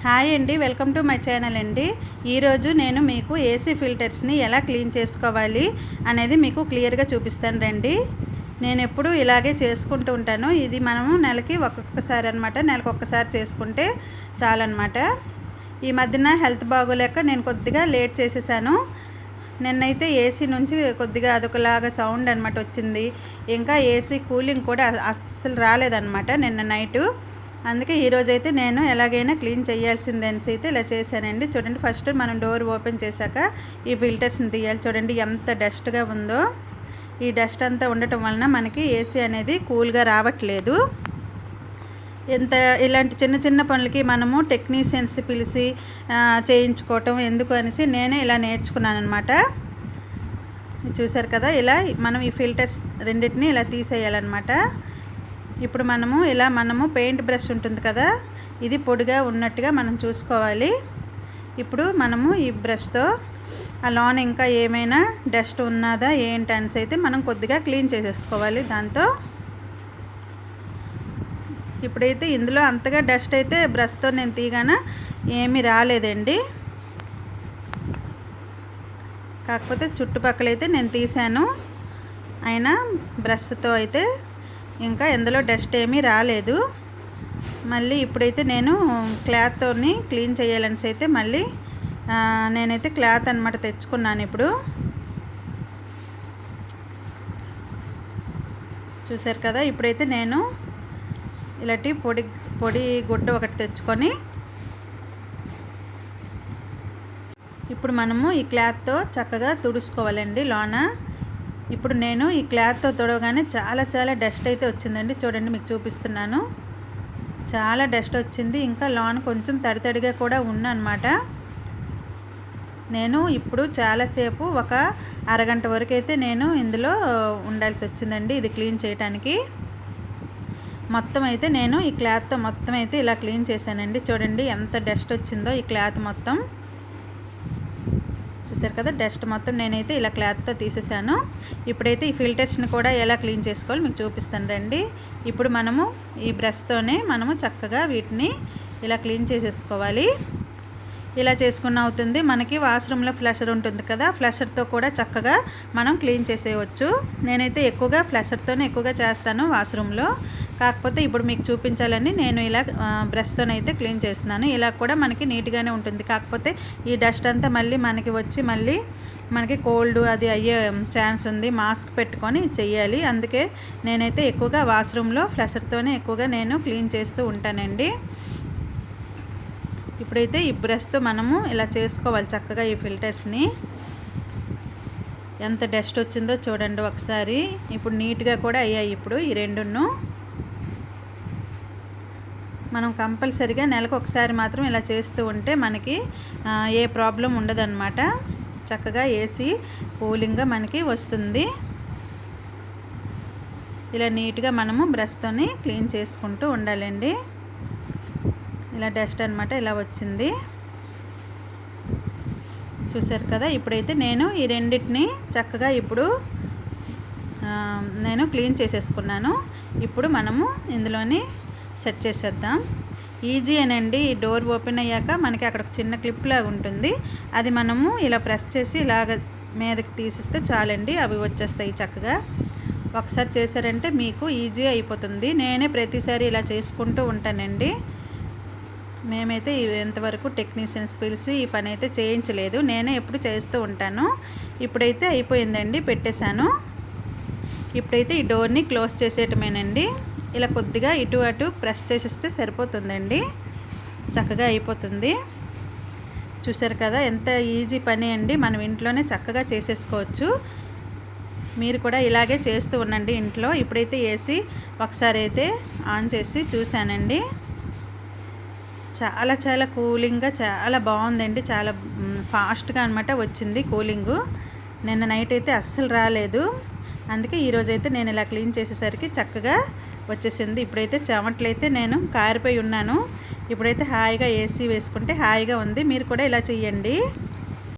Hi అండి, welcome to my channel అండి. ఈరోజు నేను మీకు ఏసీ ఫిల్టర్స్ని ఎలా క్లీన్ చేసుకోవాలి అనేది మీకు క్లియర్గా చూపిస్తాను రండి. నేను ఎప్పుడు ఇలాగే చేసుకుంటూ ఉంటాను. ఇది మనము నెలకి ఒక్కొక్కసారి అనమాట, నెలకు ఒక్కసారి చేసుకుంటే చాలన్నమాట. ఈ మధ్యన హెల్త్ బాగోలేక నేను కొద్దిగా లేట్ చేసేసాను. నిన్నైతే ఏసీ నుంచి కొద్దిగా అదొకలాగా సౌండ్ అనమాట వచ్చింది. ఇంకా ఏసీ కూలింగ్ కూడా అస్సలు రాలేదన్నమాట నిన్న నైటు. అందుకే ఈరోజైతే నేను ఎలాగైనా క్లీన్ చేయాల్సిందనేసి అయితే ఇలా చేశానండి. చూడండి, ఫస్ట్ మనం డోర్ ఓపెన్ చేశాక ఈ ఫిల్టర్స్ని తీయాలి. చూడండి ఎంత డస్ట్గా ఉందో. ఈ డస్ట్ అంతా ఉండటం వలన మనకి ఏసీ అనేది కూల్గా రావట్లేదు. ఇలాంటి చిన్న చిన్న పనులకి మనము టెక్నీషియన్స్ పిలిచి చేయించుకోవటం ఎందుకు అనేసి నేనే ఇలా నేర్చుకున్నాను అనమాట. చూసారు కదా, ఇలా మనం ఈ ఫిల్టర్స్ రెండింటిని ఇలా తీసేయాలన్నమాట. ఇప్పుడు మనము పెయింట్ బ్రష్ ఉంటుంది కదా, ఇది పొడిగా ఉన్నట్టుగా మనం చూసుకోవాలి. ఇప్పుడు మనము ఈ బ్రష్తో ఆ లోన ఇంకా ఏమైనా డస్ట్ ఉన్నదా ఏంటనేసి అయితే మనం కొద్దిగా క్లీన్ చేసేసుకోవాలి దాంతో. ఇప్పుడైతే ఇందులో అంతగా డస్ట్ అయితే బ్రష్తో నేను తీగాన ఏమీ రాలేదండి. కాకపోతే చుట్టుపక్కలైతే నేను తీసాను, అయినా బ్రష్తో అయితే ఇంకా ఎందులో డస్ట్ ఏమీ రాలేదు. మళ్ళీ ఇప్పుడైతే నేను క్లాత్తోని క్లీన్ చేయాలనేసి అయితే మళ్ళీ నేనైతే క్లాత్ అనమాట తెచ్చుకున్నాను. ఇప్పుడు చూసారు కదా, ఇప్పుడైతే నేను ఇలాంటి పొడి గుడ్డ ఒకటి తెచ్చుకొని ఇప్పుడు మనము ఈ క్లాత్తో చక్కగా తుడుచుకోవాలండి లోన. ఇప్పుడు నేను ఈ క్లాత్తో తుడవగానే చాలా డస్ట్ అయితే వచ్చిందండి. చూడండి, మీకు చూపిస్తున్నాను. చాలా డస్ట్ వచ్చింది. ఇంకా లోన కొంచెం తడిగా కూడా ఉందన్నమాట. నేను ఇప్పుడు చాలాసేపు ఒక అరగంట వరకు అయితే నేను ఇందులో ఉండాల్సి వచ్చిందండి ఇది క్లీన్ చేయడానికి. మొత్తం అయితే నేను ఈ క్లాత్తో మొత్తం అయితే ఇలా క్లీన్ చేశానండి. చూడండి ఎంత డస్ట్ వచ్చిందో ఈ క్లాత్ మొత్తం. చూసారు కదా, డస్ట్ మొత్తం నేనైతే ఇలా క్లాత్తో తీసేసాను. ఇప్పుడైతే ఈ ఫిల్టర్స్ని కూడా ఎలా క్లీన్ చేసుకోవాలి మీకు చూపిస్తాను రండి. ఇప్పుడు మనము ఈ బ్రష్తోనే మనము చక్కగా వీటిని ఇలా క్లీన్ చేసేసుకోవాలి. ఇలా చేసుకున్న అవుతుంది. మనకి వాష్రూమ్లో ఫ్లషర్ ఉంటుంది కదా, ఫ్లషర్తో కూడా చక్కగా మనం క్లీన్ చేసేయవచ్చు. నేనైతే ఎక్కువగా ఫ్లషర్తోనే ఎక్కువగా చేస్తాను వాష్రూమ్లో. కాకపోతే ఇప్పుడు మీకు చూపించాలని నేను ఇలా బ్రష్తోనైతే క్లీన్ చేస్తున్నాను. ఇలా కూడా మనకి నీట్గానే ఉంటుంది. కాకపోతే ఈ డస్ట్ అంతా మళ్ళీ మనకి వచ్చి మళ్ళీ మనకి కోల్డ్ అది అయ్యే ఛాన్స్ ఉంది. మాస్క్ పెట్టుకొని చెయ్యాలి. అందుకే నేనైతే ఎక్కువగా వాష్రూమ్లో ఫ్లషర్తోనే ఎక్కువగా నేను క్లీన్ చేస్తూ ఉంటానండి. ఇప్పుడైతే ఈ బ్రష్తో మనము ఇలా చేసుకోవాలి చక్కగా ఈ ఫిల్టర్స్ని. ఎంత డస్ట్ వచ్చిందో చూడండి ఒకసారి. ఇప్పుడు నీట్గా కూడా అయ్యాయి ఇప్పుడు ఈ రెండును. మనం కంపల్సరిగా నెలకు ఒకసారి మాత్రం ఇలా చేస్తూ ఉంటే మనకి ఏ ప్రాబ్లం ఉండదన్నమాట. చక్కగా ఏసీ కూలింగ్గా మనకి వస్తుంది. ఇలా నీట్గా మనము బ్రష్తోని క్లీన్ చేసుకుంటూ ఉండాలండి. ఇలా డస్ట్ అనమాట ఇలా వచ్చింది. చూసారు కదా, ఇప్పుడైతే నేను ఈ రెండింటిని చక్కగా ఇప్పుడు నేను క్లీన్ చేసేసుకున్నాను. ఇప్పుడు మనము ఇందులోని సెట్ చేసేద్దాం. ఈజీ అనండి. ఈ డోర్ ఓపెన్ అయ్యాక మనకి అక్కడ చిన్న క్లిప్ లాగా ఉంటుంది. అది మనము ఇలా ప్రెస్ చేసి ఇలాగ మీదకి తీసిస్తే చాలండి, అవి వచ్చేస్తాయి చక్కగా. ఒకసారి చేశారంటే మీకు ఈజీ అయిపోతుంది. నేనే ప్రతిసారి ఇలా చేసుకుంటూ ఉంటానండి. మేమైతే ఇంతవరకు టెక్నీషియన్స్ పిలిచి ఈ పని అయితే చేయించలేదు, నేనే ఎప్పుడు చేస్తూ ఉంటాను. ఇప్పుడైతే అయిపోయిందండి, పెట్టేశాను. ఇప్పుడైతే ఈ డోర్ని క్లోజ్ చేసేయటమేనండి. ఇలా కొద్దిగా ఇటు అటు ప్రెస్ చేసేస్తే సరిపోతుందండి, చక్కగా అయిపోతుంది. చూసారు కదా, ఎంత ఈజీ పని అండి. మనం ఇంట్లోనే చక్కగా చేసేసుకోవచ్చు. మీరు కూడా ఇలాగే చేస్తూ ఉండండి ఇంట్లో. ఇప్పుడైతే ఏసీ ఒకసారి అయితే ఆన్ చేసి చూశానండి. చాలా కూలింగ్గా చాలా బాగుందండి. చాలా ఫాస్ట్గా అనమాట వచ్చింది కూలింగు. నిన్న నైట్ అయితే అస్సలు రాలేదు. అందుకే ఈరోజైతే నేను ఇలా క్లీన్ చేసేసరికి చక్కగా వచ్చేసింది. ఇప్పుడైతే చెమటలు అయితే నేను కారిపోయి ఉన్నాను. ఇప్పుడైతే హాయిగా ఏసీ వేసుకుంటే హాయిగా ఉంది. మీరు కూడా ఇలా చెయ్యండి.